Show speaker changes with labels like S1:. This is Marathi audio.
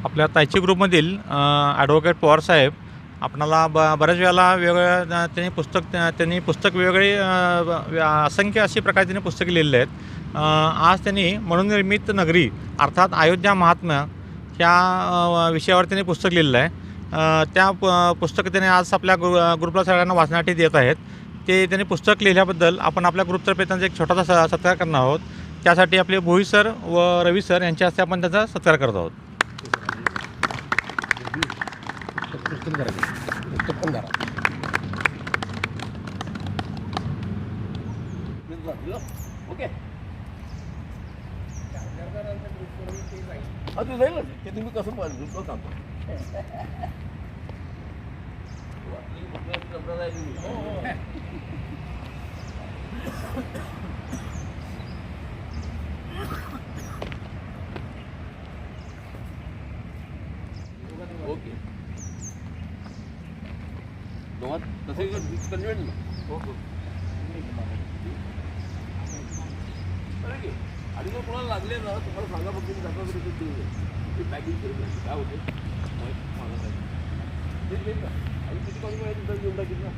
S1: आपल्या तायची ग्रुपमधील ॲडव्होकेट पवारसाहेब आपणाला बऱ्याच वेळेला वेगवेगळ्या त्यांनी पुस्तक वेगवेगळे असंख्य अशी प्रकारे त्यांनी पुस्तके लिहिलेली आहेत. आज त्यांनी मनोनिर्मित नगरी अर्थात अयोध्या महात्म्य ह्या विषयावर त्यांनी पुस्तक लिहिलेलं आहे. त्या पुस्तक त्याने आज आपल्या ग्रुपला सगळ्यांना वाचण्यासाठी देत आहेत. ते त्यांनी पुस्तक लिहिल्याबद्दल आपण आपल्या ग्रुपतर्फे त्यांचा एक छोटासा सत्कार करणार आहोत. त्यासाठी आपले भोई सर व रवी सर यांच्या हस्ते आपण त्याचा सत्कार करत आहोत.
S2: ओके ते जाईल ते तुम्ही कसं पाहिजे सांगतो. ओके दोघात तसे कन्व्हेंट ना ओके आणि जर कोणाला लागले ना तुम्हाला सांगा फक्त मी दाखवा ते पॅकिंग करून काय होते सांगा आणि किती कमी वेळेत घेऊन टाकील ना.